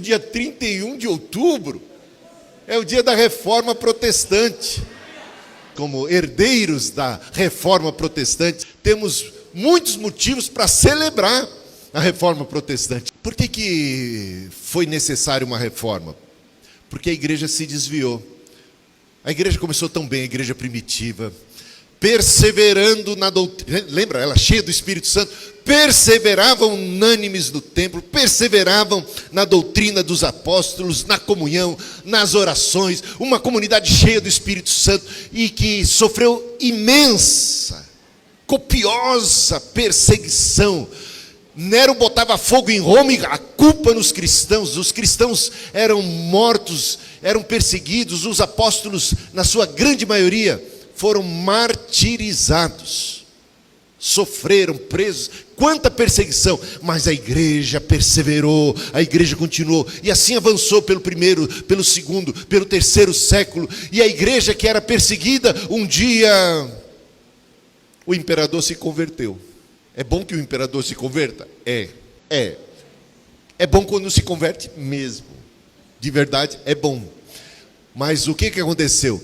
Dia 31 de outubro é o dia da Reforma Protestante. Como herdeiros da Reforma Protestante, temos muitos motivos para celebrar a Reforma Protestante. Por que foi necessária uma reforma? Porque a igreja se desviou. A igreja começou tão bem, a igreja primitiva, perseverando na doutrina. Lembra? Ela cheia do Espírito Santo. Perseveravam unânimes no templo, perseveravam na doutrina dos apóstolos, na comunhão, nas orações. Uma comunidade cheia do Espírito Santo e que sofreu imensa, copiosa perseguição. Nero botava fogo em Roma e a culpa nos cristãos. Os cristãos eram mortos, eram perseguidos. Os apóstolos, na sua grande maioria, foram martirizados. Sofreram, presos. Quanta perseguição. Mas a igreja perseverou, a igreja continuou. E assim avançou pelo primeiro, pelo segundo, pelo terceiro século. E a igreja que era perseguida, um dia o imperador se converteu. É bom que o imperador se converta? É bom quando se converte mesmo. De verdade, é bom. Mas o que aconteceu?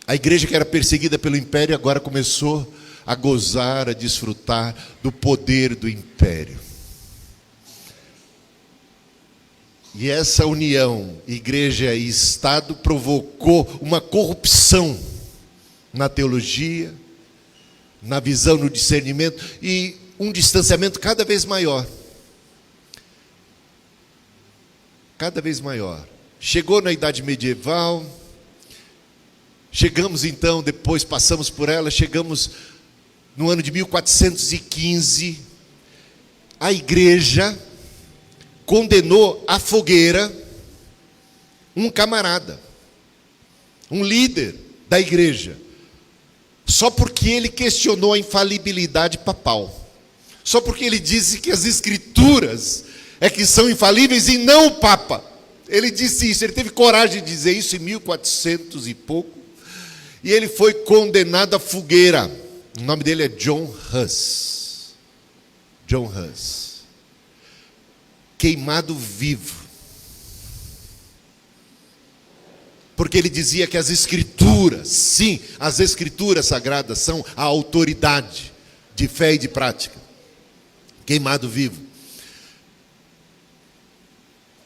A igreja que era perseguida pelo império agora começou a gozar, a desfrutar do poder do império. E essa união, igreja e Estado, provocou uma corrupção na teologia, na visão, no discernimento, e um distanciamento cada vez maior. Cada vez maior. Chegou na Idade Medieval, chegamos então, depois passamos por ela, chegamos no ano de 1415, a igreja condenou à fogueira um camarada, um líder da igreja, só porque ele questionou a infalibilidade papal, só porque ele disse que as escrituras é que são infalíveis e não o Papa. Ele disse isso, ele teve coragem de dizer isso em 1400 e pouco, e ele foi condenado à fogueira. O nome dele é John Huss. John Huss. Queimado vivo. Porque ele dizia que as escrituras, sim, as escrituras sagradas são a autoridade de fé e de prática. Queimado vivo.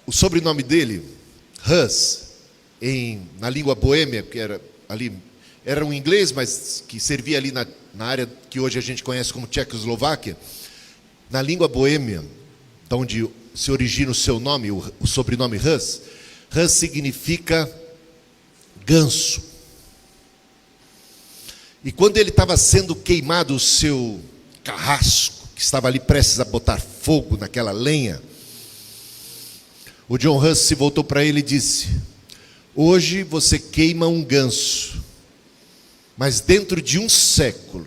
O sobrenome dele, Huss, na língua boêmia, que era ali, era um inglês, mas que servia ali na área que hoje a gente conhece como Tchecoslováquia. Na língua boêmia, de onde se origina o seu nome, o sobrenome Huss, Huss significa ganso. E quando ele estava sendo queimado, o seu carrasco, que estava ali prestes a botar fogo naquela lenha, o John Huss se voltou para ele e disse: hoje você queima um ganso, mas dentro de um século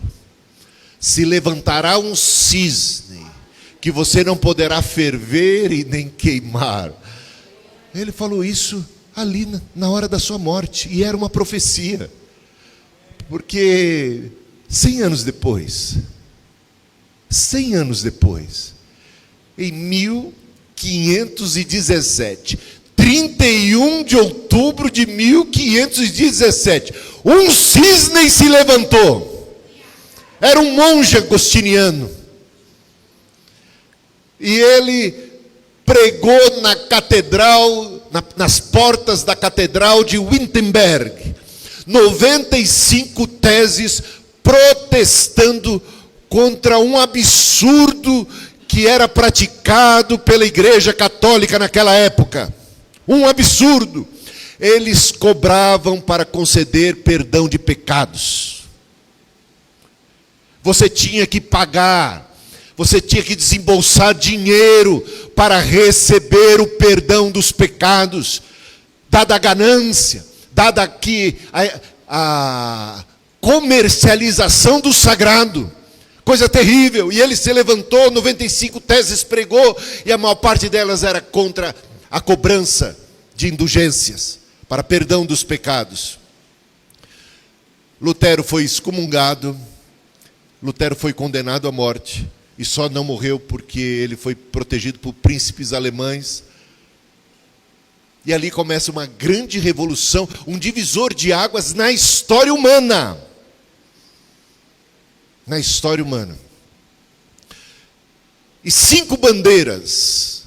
se levantará um cisne que você não poderá ferver e nem queimar. Ele falou isso ali na hora da sua morte, e era uma profecia, porque 100 anos depois, em 1517, 31 de outubro de 1517, um cisne se levantou. Era um monge agostiniano. E ele pregou na catedral, nas portas da catedral de Wittenberg, 95 teses protestando contra um absurdo que era praticado pela Igreja Católica naquela época. Um absurdo. Eles cobravam para conceder perdão de pecados. Você tinha que pagar, você tinha que desembolsar dinheiro para receber o perdão dos pecados, dada a ganância, dada aqui a comercialização do sagrado. Coisa terrível. E ele se levantou, 95 teses pregou, e a maior parte delas era contra a cobrança de indulgências, para perdão dos pecados. Lutero foi excomungado, Lutero foi condenado à morte, e só não morreu porque ele foi protegido por príncipes alemães, E ali começa uma grande revolução, um divisor de águas na história humana. Na história humana. E 5 bandeiras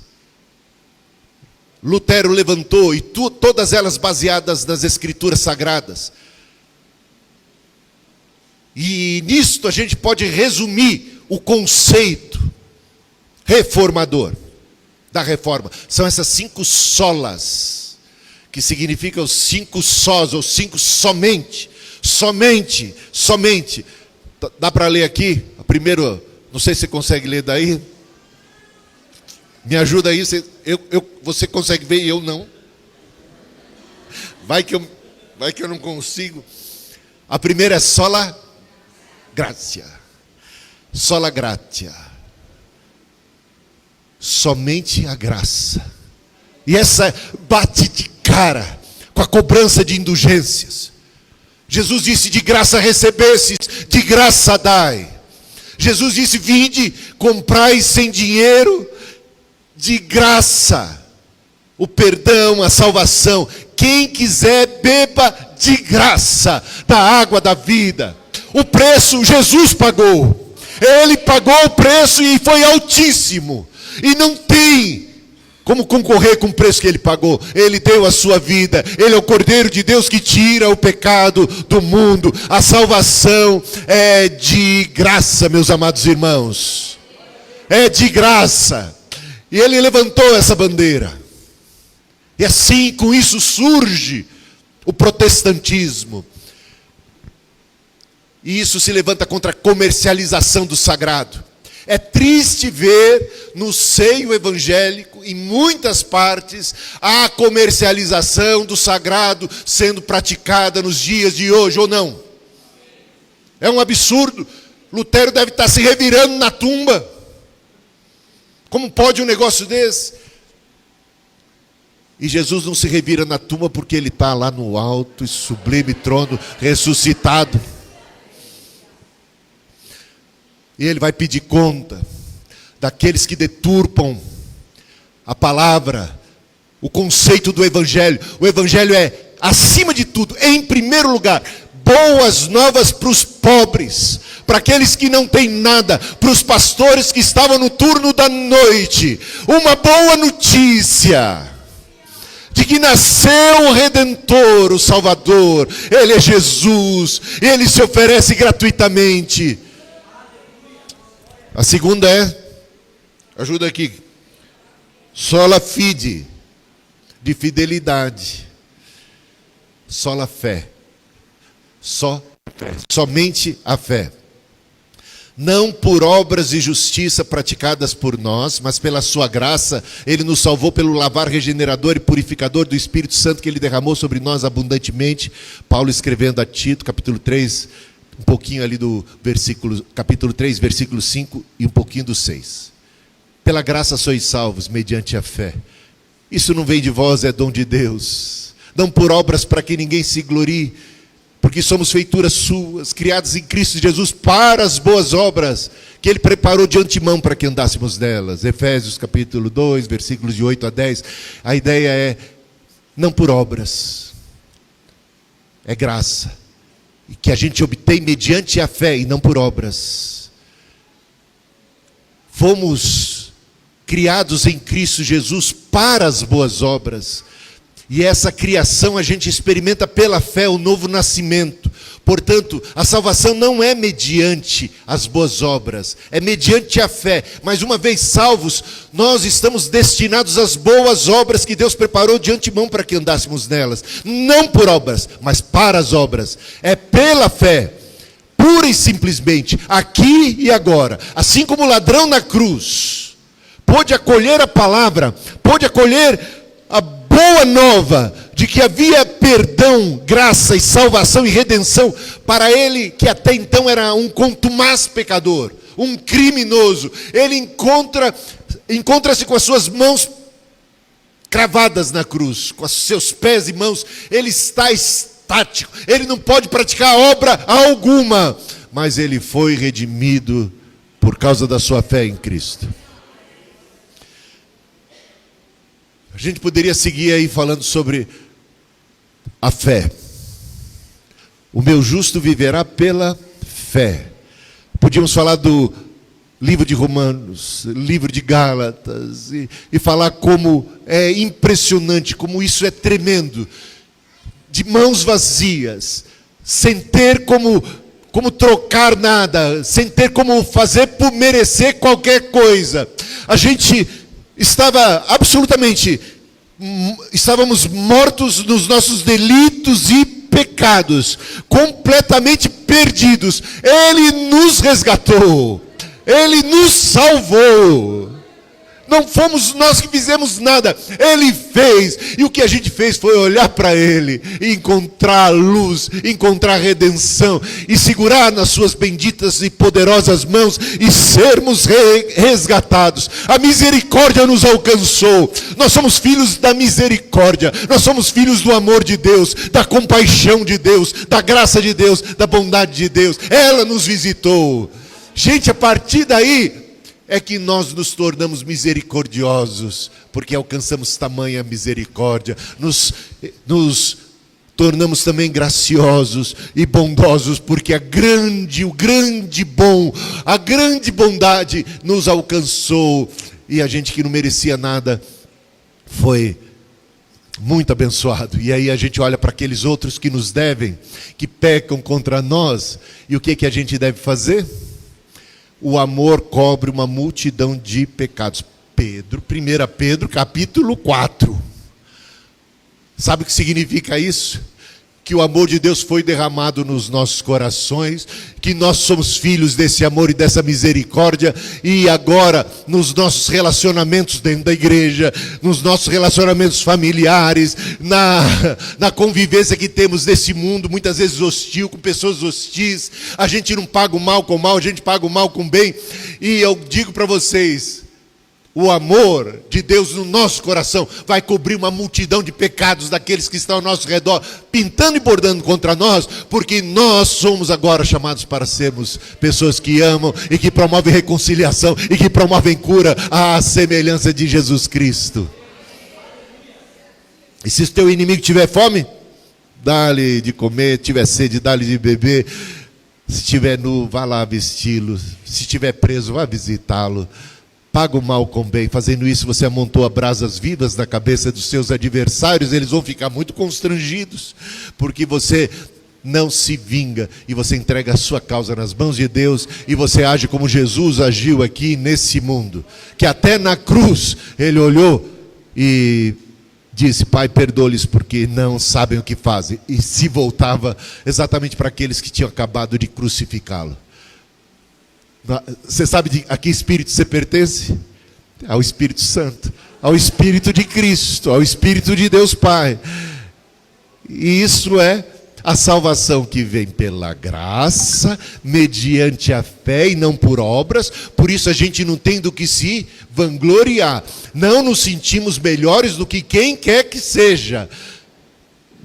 Lutero levantou, e todas elas baseadas nas Escrituras Sagradas. E nisto a gente pode resumir o conceito reformador da reforma. São essas 5 solas, que significam os 5 sós, ou 5 somente. Somente. Dá para ler aqui? Primeiro, não sei se você consegue ler daí. Me ajuda aí, você consegue ver e eu não? Vai que eu não consigo. A primeira é sola gratia. Sola gratia. Somente a graça. E essa bate de cara com a cobrança de indulgências. Jesus disse: de graça recebestes, de graça dai. Jesus disse: vinde, comprai sem dinheiro, de graça, o perdão, a salvação. Quem quiser, beba de graça da água da vida. O preço Jesus pagou. Ele pagou o preço e foi altíssimo. E não tem como concorrer com o preço que ele pagou. Ele deu a sua vida. Ele é o Cordeiro de Deus que tira o pecado do mundo. A salvação é de graça, meus amados irmãos. É de graça. E ele levantou essa bandeira. E assim, com isso surge o protestantismo. E isso se levanta contra a comercialização do sagrado. É triste ver no seio evangélico, em muitas partes, a comercialização do sagrado sendo praticada nos dias de hoje, ou não? É um absurdo. Lutero deve estar se revirando na tumba. Como pode um negócio desse? E Jesus não se revira na tumba porque ele está lá no alto e sublime trono, ressuscitado. E ele vai pedir conta daqueles que deturpam a palavra, o conceito do Evangelho. O Evangelho é, acima de tudo, em primeiro lugar, boas novas para os pobres, para aqueles que não têm nada, para os pastores que estavam no turno da noite. Uma boa notícia de que nasceu o Redentor, o Salvador. Ele é Jesus, ele se oferece gratuitamente. A segunda é, ajuda aqui, sola fide, de fidelidade. Sola fé. Só fé. Somente a fé. Não por obras de justiça praticadas por nós, mas pela sua graça, ele nos salvou pelo lavar regenerador e purificador do Espírito Santo que ele derramou sobre nós abundantemente. Paulo escrevendo a Tito, capítulo 3, um pouquinho ali do versículo, capítulo 3, versículo 5 e um pouquinho do 6. Pela graça sois salvos, mediante a fé. Isso não vem de vós, é dom de Deus. Não por obras para que ninguém se glorie, porque somos feituras suas, criadas em Cristo Jesus para as boas obras, que ele preparou de antemão para que andássemos nelas. Efésios capítulo 2, versículos de 8 a 10. A ideia é, não por obras, é graça. E que a gente obtém mediante a fé e não por obras. Fomos criados em Cristo Jesus para as boas obras. E essa criação a gente experimenta pela fé, o novo nascimento. Portanto, a salvação não é mediante as boas obras, é mediante a fé. Mas uma vez salvos, nós estamos destinados às boas obras que Deus preparou de antemão para que andássemos nelas. Não por obras, mas para as obras. É pela fé, pura e simplesmente, aqui e agora. Assim como o ladrão na cruz pôde acolher a palavra, pôde acolher a boa nova de que havia perdão, graça e salvação e redenção para ele que até então era um contumaz pecador, um criminoso. Ele encontra-se com as suas mãos cravadas na cruz, com os seus pés e mãos. Ele está estático, ele não pode praticar obra alguma, mas ele foi redimido por causa da sua fé em Cristo. A gente poderia seguir aí falando sobre a fé. O meu justo viverá pela fé. Podíamos falar do livro de Romanos, livro de Gálatas, e falar como é impressionante, como isso é tremendo. De mãos vazias, sem ter como trocar nada, sem ter como fazer por merecer qualquer coisa. A gente estávamos mortos nos nossos delitos e pecados, completamente perdidos. Ele nos resgatou, Ele nos salvou. Não fomos nós que fizemos nada, Ele fez. E o que a gente fez foi olhar para Ele e encontrar a luz, encontrar a redenção e segurar nas suas benditas e poderosas mãos e sermos resgatados. A misericórdia nos alcançou. Nós somos filhos da misericórdia. Nós somos filhos do amor de Deus, da compaixão de Deus, da graça de Deus, da bondade de Deus. Ela nos visitou. Gente, a partir daí é que nós nos tornamos misericordiosos, porque alcançamos tamanha misericórdia, nos tornamos também graciosos e bondosos, porque a grande bondade nos alcançou, e a gente que não merecia nada foi muito abençoado. E aí a gente olha para aqueles outros que nos devem, que pecam contra nós, e o que a gente deve fazer? O amor cobre uma multidão de pecados. 1 Pedro, capítulo 4. Sabe o que significa isso? Que o amor de Deus foi derramado nos nossos corações, que nós somos filhos desse amor e dessa misericórdia, e agora, nos nossos relacionamentos dentro da igreja, nos nossos relacionamentos familiares, na convivência que temos nesse mundo, muitas vezes hostil, com pessoas hostis, a gente não paga o mal com o mal, a gente paga o mal com o bem, e eu digo para vocês, o amor de Deus no nosso coração vai cobrir uma multidão de pecados daqueles que estão ao nosso redor, pintando e bordando contra nós, porque nós somos agora chamados para sermos pessoas que amam e que promovem reconciliação e que promovem cura à semelhança de Jesus Cristo. E se o teu inimigo tiver fome, dá-lhe de comer, tiver sede, dá-lhe de beber. Se estiver nu, vá lá vesti-lo. Se estiver preso, vá visitá-lo. Paga o mal com o bem. Fazendo isso, você amontoa brasas vivas na cabeça dos seus adversários. Eles vão ficar muito constrangidos, porque você não se vinga e você entrega a sua causa nas mãos de Deus, e você age como Jesus agiu aqui nesse mundo, que até na cruz ele olhou e disse: Pai, perdoa-lhes porque não sabem o que fazem, e se voltava exatamente para aqueles que tinham acabado de crucificá-lo. Você sabe a que Espírito você pertence? Ao Espírito Santo, ao Espírito de Cristo, ao Espírito de Deus Pai. E isso é a salvação que vem pela graça, mediante a fé e não por obras. Por isso a gente não tem do que se vangloriar. Não nos sentimos melhores do que quem quer que seja.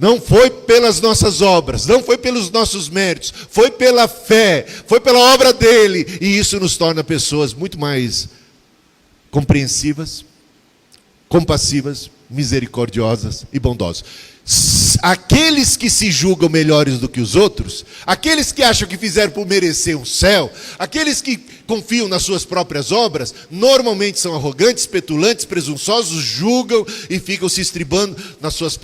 Não foi pelas nossas obras, não foi pelos nossos méritos, foi pela fé, foi pela obra dele. E isso nos torna pessoas muito mais compreensivas, compassivas, misericordiosas e bondosas. Aqueles que se julgam melhores do que os outros, aqueles que acham que fizeram por merecer um céu, aqueles que confiam nas suas próprias obras, normalmente são arrogantes, petulantes, presunçosos, julgam e ficam se estribando nos seus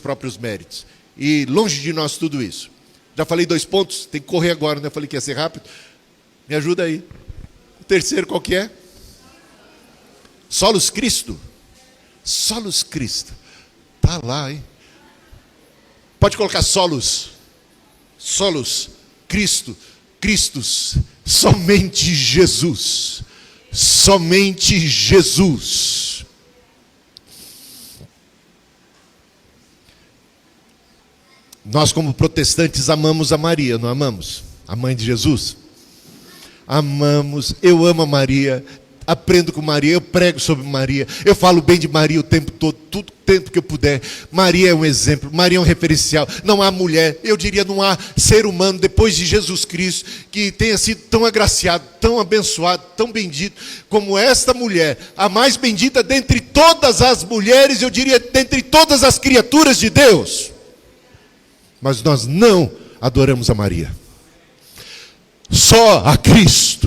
próprios méritos. E longe de nós tudo isso. Já falei 2 pontos, tem que correr agora, né? Eu falei que ia ser rápido. Me ajuda aí. O terceiro qual que é? Solos Cristo. Solos Cristo. Tá lá, hein? Pode colocar solos. Solos Cristo. Cristos. Somente Jesus. Somente Jesus. Nós, como protestantes, amamos a Maria, não amamos? A mãe de Jesus? Amamos, eu amo a Maria, aprendo com Maria, eu prego sobre Maria, eu falo bem de Maria o tempo todo, todo o tempo que eu puder. Maria é um exemplo, Maria é um referencial. Não há mulher, eu diria, não há ser humano depois de Jesus Cristo que tenha sido tão agraciado, tão abençoado, tão bendito como esta mulher, a mais bendita dentre todos todas as mulheres, eu diria, dentre todas as criaturas de Deus. Mas nós não adoramos a Maria. Só a Cristo.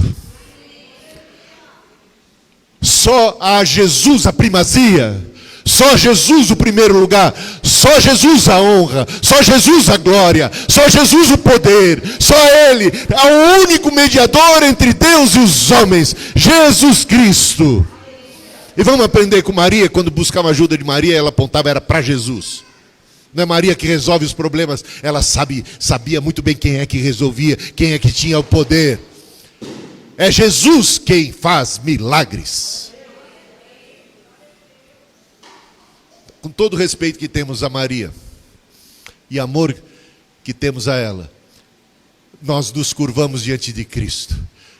Só a Jesus a primazia. Só Jesus o primeiro lugar. Só Jesus a honra. Só Jesus a glória. Só Jesus o poder. Só Ele é o único mediador entre Deus e os homens. Jesus Cristo. E vamos aprender com Maria. Quando buscava ajuda de Maria, ela apontava, era para Jesus. Não é Maria que resolve os problemas. Ela sabia muito bem quem é que resolvia, quem é que tinha o poder. É Jesus quem faz milagres. Com todo o respeito que temos a Maria e amor que temos a ela, nós nos curvamos diante de Cristo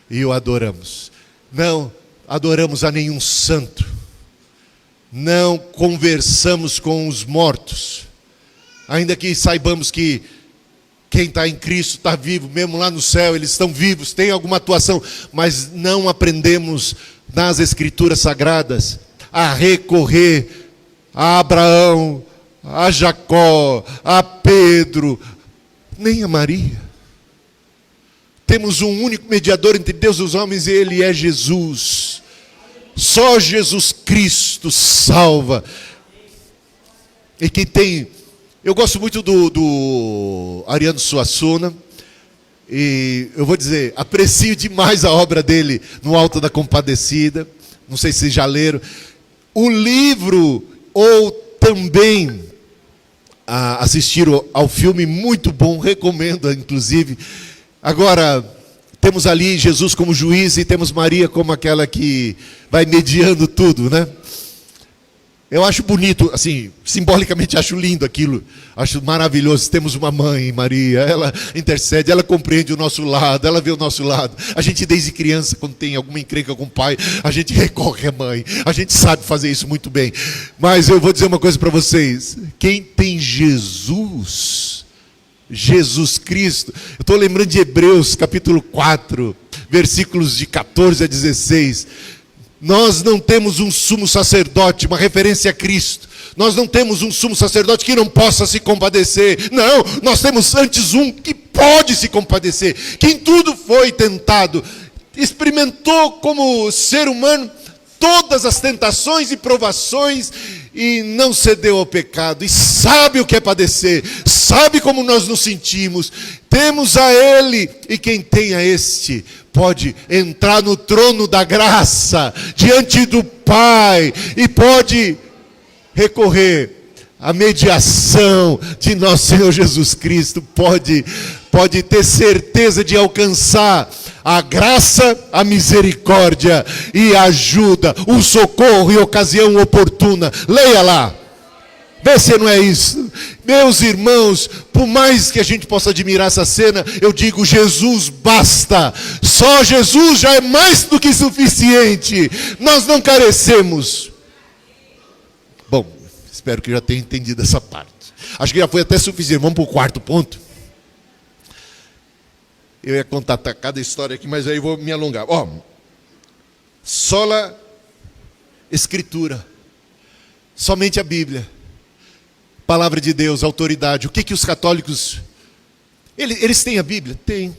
e o adoramos. Não adoramos a nenhum santo. Não conversamos com os mortos. Ainda que saibamos que quem está em Cristo está vivo, mesmo lá no céu, eles estão vivos, tem alguma atuação, mas não aprendemos nas Escrituras Sagradas a recorrer a Abraão, a Jacó, a Pedro, nem a Maria. Temos um único mediador entre Deus e os homens, e Ele é Jesus. Só Jesus Cristo salva. E quem tem... Eu gosto muito do Ariano Suassuna, e eu vou dizer, aprecio demais a obra dele no Alto da Compadecida. Não sei se vocês já leram. O livro, ou também assistiram ao filme, muito bom, recomendo inclusive. Agora, temos ali Jesus como juiz e temos Maria como aquela que vai mediando tudo, né? Eu acho bonito, assim, simbolicamente acho lindo aquilo, acho maravilhoso. Temos uma mãe, Maria, ela intercede, ela compreende o nosso lado, ela vê o nosso lado. A gente desde criança, quando tem alguma encrenca com o pai, a gente recorre à mãe, a gente sabe fazer isso muito bem. Mas eu vou dizer uma coisa para vocês, quem tem Jesus Cristo, eu estou lembrando de Hebreus capítulo 4, versículos de 14 a 16, nós não temos um sumo sacerdote, uma referência a Cristo. Nós não temos um sumo sacerdote que não possa se compadecer. Não, nós temos antes um que pode se compadecer. Que em tudo foi tentado. Experimentou como ser humano todas as tentações e provações e não cedeu ao pecado. E sabe o que é padecer. Sabe como nós nos sentimos. Temos a Ele. E quem tem a este pode entrar no trono da graça, diante do Pai, e pode recorrer à mediação de nosso Senhor Jesus Cristo, pode ter certeza de alcançar a graça, a misericórdia e a ajuda, o socorro e ocasião oportuna. Leia lá. Vê se não é isso. Meus irmãos, por mais que a gente possa admirar essa cena, eu digo, Jesus basta. Só Jesus já é mais do que suficiente. Nós não carecemos. Bom, espero que já tenha entendido essa parte. Acho que já foi até suficiente. Vamos para o quarto ponto. Eu ia contar cada história aqui, mas aí vou me alongar. Sola Escritura. Somente a Bíblia. Palavra de Deus, autoridade. O que os católicos... Eles têm a Bíblia? Tem.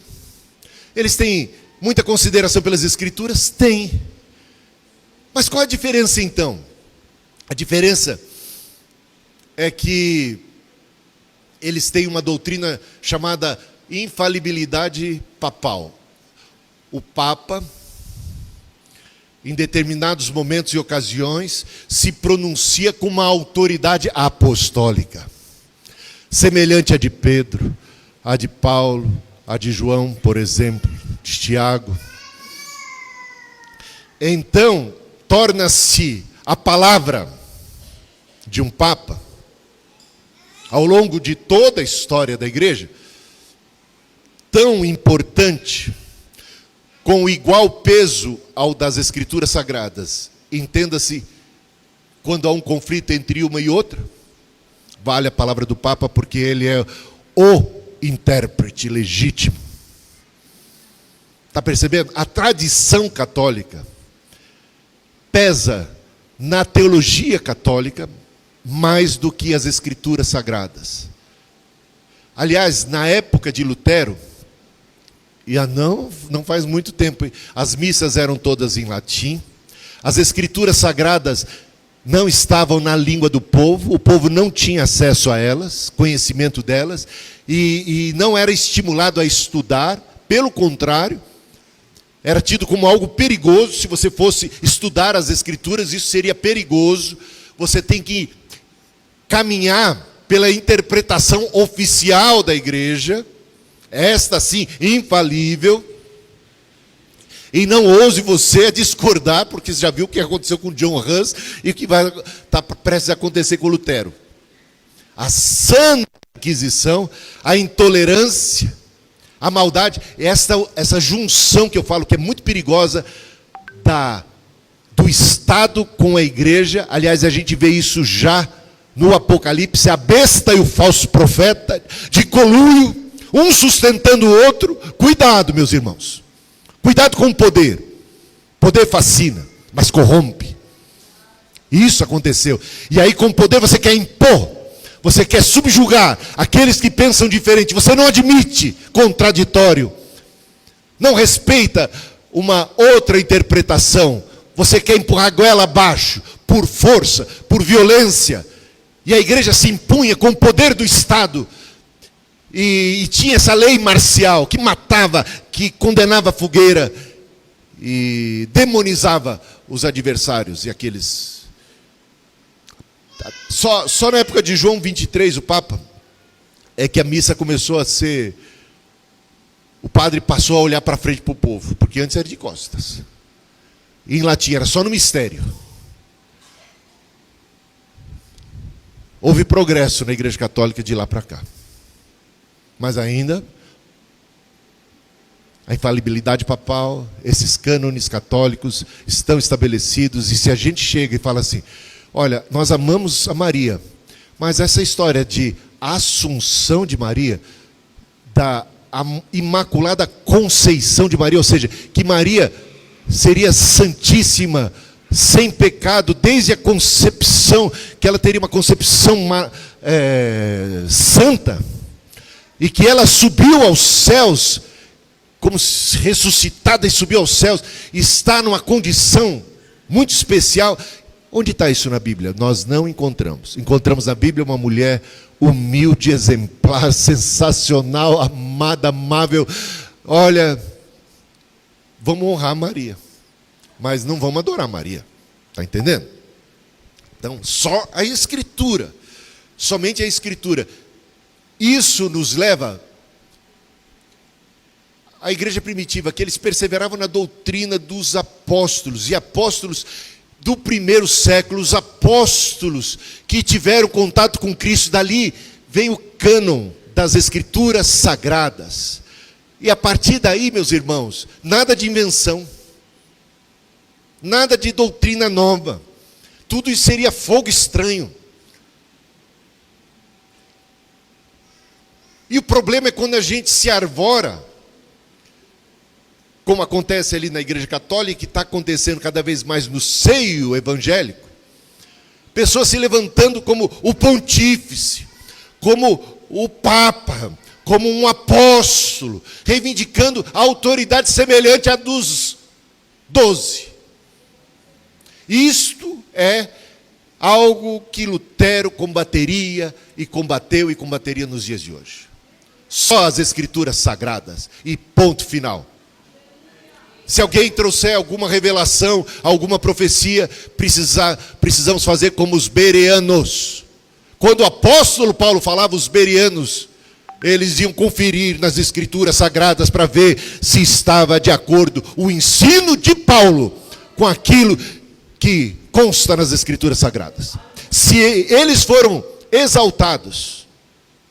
Eles têm muita consideração pelas Escrituras? Tem. Mas qual a diferença então? A diferença é que eles têm uma doutrina chamada infalibilidade papal. O Papa, em determinados momentos e ocasiões, se pronuncia com uma autoridade apostólica, semelhante à de Pedro, à de Paulo, à de João, por exemplo, de Tiago. Então, torna-se a palavra de um Papa, ao longo de toda a história da igreja, tão importante, com igual peso ao das Escrituras Sagradas. Entenda-se, quando há um conflito entre uma e outra, vale a palavra do Papa, porque ele é o intérprete legítimo. Está percebendo? A tradição católica pesa na teologia católica mais do que as escrituras sagradas. Aliás, na época de Lutero, e não faz muito tempo, as missas eram todas em latim, as escrituras sagradas não estavam na língua do povo, o povo não tinha acesso a elas, conhecimento delas, e não era estimulado a estudar, pelo contrário, era tido como algo perigoso. Se você fosse estudar as escrituras, isso seria perigoso. Você tem que caminhar pela interpretação oficial da igreja, esta sim, infalível, e não ouse você a discordar, porque você já viu o que aconteceu com John Hus e o que vai estar prestes a acontecer com Lutero. A Santa Inquisição, a intolerância, a maldade, essa junção que eu falo que é muito perigosa do Estado com a igreja. Aliás, a gente vê isso já no Apocalipse, a besta e o falso profeta, de conluio, um sustentando o outro. Cuidado, meus irmãos. Cuidado com o poder. Poder fascina, mas corrompe. Isso aconteceu. E aí, com o poder, você quer impor, você quer subjugar aqueles que pensam diferente. Você não admite contraditório, não respeita uma outra interpretação. Você quer empurrar a goela abaixo, por força, por violência. E a igreja se impunha com o poder do Estado. E tinha essa lei marcial que matava, que condenava a fogueira e demonizava os adversários e aqueles. Só na época de João 23, o Papa, é que a missa começou a ser. O padre passou a olhar para frente para o povo, porque antes era de costas. E em latim, era só no mistério. Houve progresso na Igreja Católica de lá para cá. Mas ainda, a infalibilidade papal, esses cânones católicos estão estabelecidos. E se a gente chega e fala assim, olha, nós amamos a Maria, mas essa história de Assunção de Maria, da Imaculada Conceição de Maria, ou seja, que Maria seria santíssima, sem pecado, desde a concepção, que ela teria uma concepção santa, e que ela subiu aos céus, como ressuscitada e subiu aos céus, está numa condição muito especial. Onde está isso na Bíblia? Nós não encontramos. Encontramos na Bíblia uma mulher humilde, exemplar, sensacional, amada, amável. Olha, vamos honrar Maria, mas não vamos adorar Maria. Está entendendo? Então, só a Escritura, somente a Escritura. Isso nos leva à igreja primitiva, que eles perseveravam na doutrina dos apóstolos, e apóstolos do primeiro século, os apóstolos que tiveram contato com Cristo. Dali vem o cânon das Escrituras sagradas. E a partir daí, meus irmãos, nada de invenção, nada de doutrina nova. Tudo isso seria fogo estranho. E o problema é quando a gente se arvora, como acontece ali na Igreja Católica, que está acontecendo cada vez mais no seio evangélico. Pessoas se levantando como o pontífice, como o Papa, como um apóstolo, reivindicando a autoridade semelhante à dos 12. Isto é algo que Lutero combateria e combateu e combateria nos dias de hoje. Só as Escrituras sagradas e ponto final. Se alguém trouxer alguma revelação, alguma profecia, precisamos fazer como os bereanos. Quando o apóstolo Paulo falava os bereanos, eles iam conferir nas Escrituras sagradas para ver se estava de acordo o ensino de Paulo com aquilo que consta nas Escrituras sagradas. Se eles foram exaltados,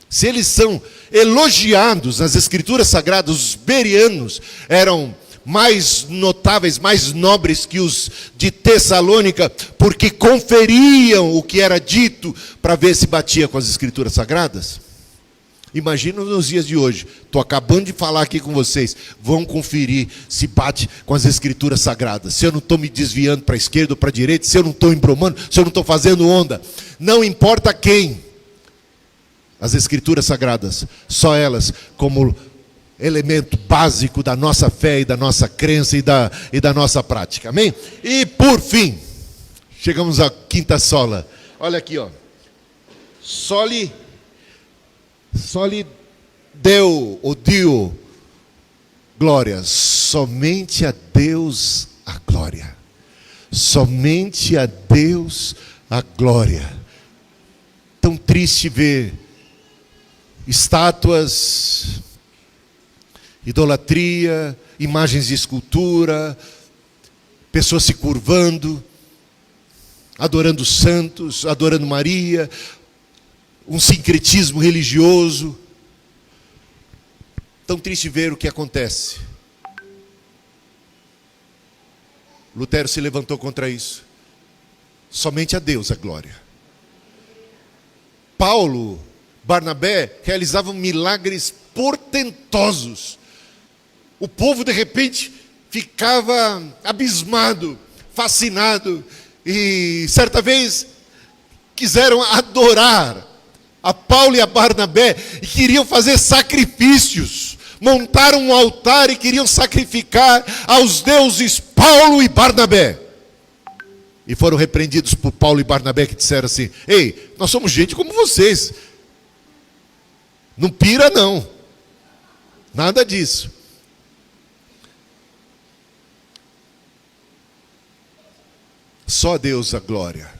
se eles são elogiados nas Escrituras sagradas, os bereanos eram mais notáveis, mais nobres que os de Tessalônica, porque conferiam o que era dito para ver se batia com as Escrituras sagradas. Imagina nos dias de hoje. Estou acabando de falar aqui com vocês. Vão conferir se bate com as escrituras sagradas. Se eu não estou me desviando para a esquerda ou para a direita. Se eu não estou embromando. Se eu não estou fazendo onda. Não importa quem. As escrituras sagradas. Só elas como elemento básico da nossa fé e da nossa crença e da nossa prática. Amém? E por fim. Chegamos à quinta sola. Olha aqui, ó. Soli Deu, ou Dio, glória. Somente a Deus a glória. Somente a Deus a glória. Tão triste ver estátuas, idolatria, imagens de escultura, pessoas se curvando, adorando santos, adorando Maria, um sincretismo religioso. Tão triste ver o que acontece. Lutero se levantou contra isso. Somente a Deus a glória. Paulo, Barnabé realizavam milagres portentosos. O povo de repente ficava abismado, fascinado. E certa vez quiseram adorar a Paulo e a Barnabé e queriam fazer sacrifícios. Montaram um altar e queriam sacrificar aos deuses Paulo e Barnabé. E foram repreendidos por Paulo e Barnabé, que disseram assim: ei, nós somos gente como vocês. Não pira não. Nada disso. Só Deus a glória.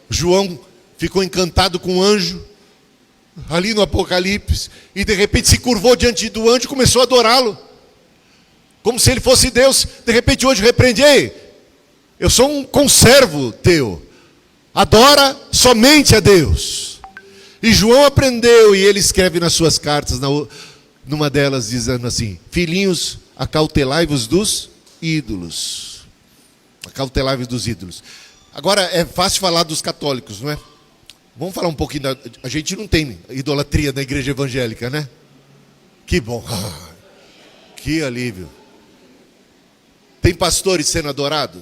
João ficou encantado com o anjo, ali no Apocalipse, e de repente se curvou diante do anjo e começou a adorá-lo, como se ele fosse Deus. De repente hoje repreende: ei, eu sou um conservo teu, adora somente a Deus. E João aprendeu, e ele escreve nas suas cartas, numa delas dizendo assim: filhinhos, acautelai-vos dos ídolos. Acautelai-vos dos ídolos. Agora é fácil falar dos católicos, não é? Vamos falar um pouquinho a gente não tem idolatria na igreja evangélica, né? Que bom. Que alívio. Tem pastores sendo adorados?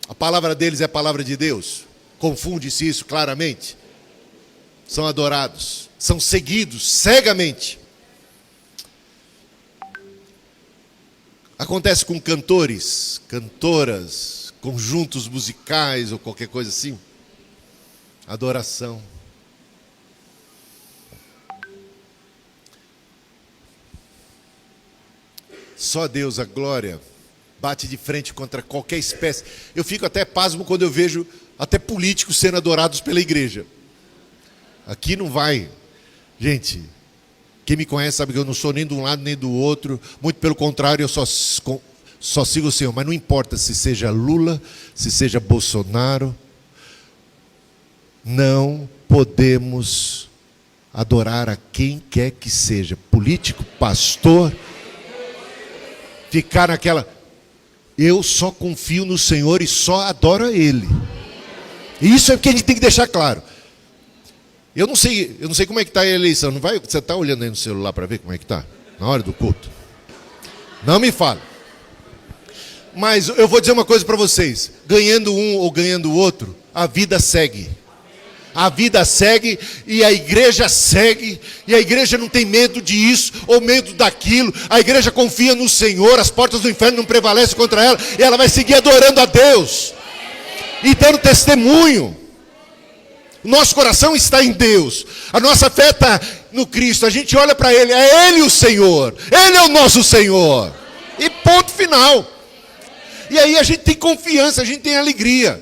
A palavra deles é a palavra de Deus? Confunde-se isso claramente? São adorados, são seguidos cegamente. Acontece com cantores, cantoras, conjuntos musicais ou qualquer coisa assim. Adoração. Só Deus a glória bate de frente contra qualquer espécie. Eu fico até pasmo quando eu vejo até políticos sendo adorados pela igreja. Aqui não vai. Gente, quem me conhece sabe que eu não sou nem de um lado nem do outro. Muito pelo contrário, eu só sigo o Senhor. Mas não importa se seja Lula, se seja Bolsonaro. Não podemos adorar a quem quer que seja. Político, pastor. Ficar naquela... Eu só confio no Senhor e só adoro a Ele. Isso é o que a gente tem que deixar claro. Eu não sei como é que está a eleição. Não vai, você está olhando aí no celular para ver como é que está? Na hora do culto. Não me fale. Mas eu vou dizer uma coisa para vocês. Ganhando um ou ganhando o outro, a vida segue. A vida segue e a igreja segue. E a igreja não tem medo disso ou medo daquilo. A igreja confia no Senhor. As portas do inferno não prevalecem contra ela. E ela vai seguir adorando a Deus. E dando testemunho. O nosso coração está em Deus. A nossa fé está no Cristo. A gente olha para Ele. É Ele o Senhor. Ele é o nosso Senhor. E ponto final. E aí a gente tem confiança, a gente tem alegria.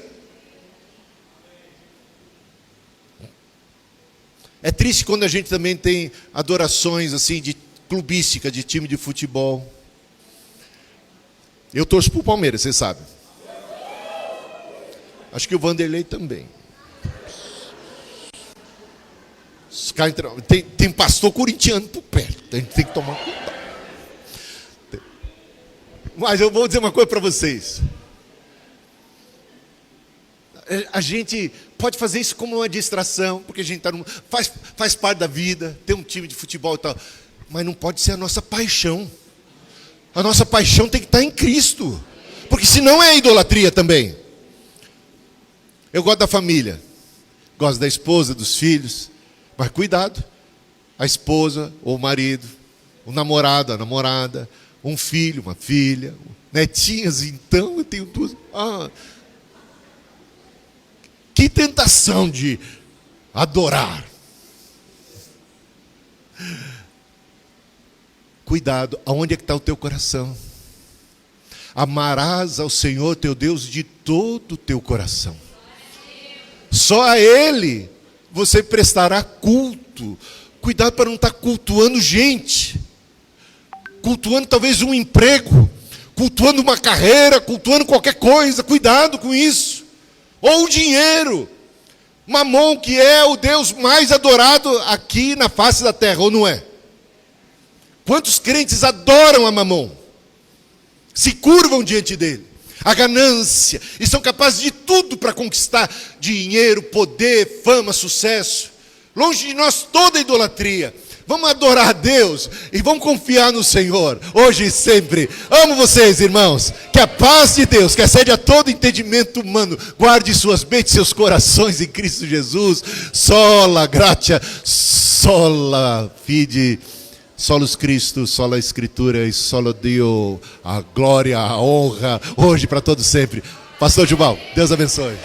É triste quando a gente também tem adorações assim de clubística, de time de futebol. Eu torço para o Palmeiras, você sabe. Acho que o Vanderlei também. Tem pastor corintiano por perto. A gente tem que tomar cuidado. Mas eu vou dizer uma coisa para vocês. A gente pode fazer isso como uma distração, porque a gente faz parte da vida, tem um time de futebol e tal, mas não pode ser a nossa paixão. A nossa paixão tem que estar em Cristo, porque senão é idolatria também. Eu gosto da família, gosto da esposa, dos filhos, mas cuidado, a esposa ou o marido, o namorado, a namorada, um filho, uma filha, netinhas, então eu tenho duas. Que tentação de adorar. Cuidado, aonde é que está o teu coração? Amarás ao Senhor teu Deus de todo o teu coração. Só a Ele você prestará culto. Cuidado para não estar cultuando gente. Cultuando talvez um emprego. Cultuando uma carreira, cultuando qualquer coisa. Cuidado com isso. Ou o dinheiro. Mamon, que é o Deus mais adorado aqui na face da terra, ou não é? Quantos crentes adoram a Mamon? Se curvam diante dele. A ganância. E são capazes de tudo para conquistar dinheiro, poder, fama, sucesso. Longe de nós toda idolatria. Vamos adorar a Deus e vamos confiar no Senhor, hoje e sempre. Amo vocês, irmãos. Que a paz de Deus, que excede a todo entendimento humano, guarde suas mentes e seus corações em Cristo Jesus. Sola gratia, sola fide, solos Cristo, sola Escritura e solo Dio. A glória, a honra, hoje para todos sempre. Pastor Gilmar, Deus abençoe.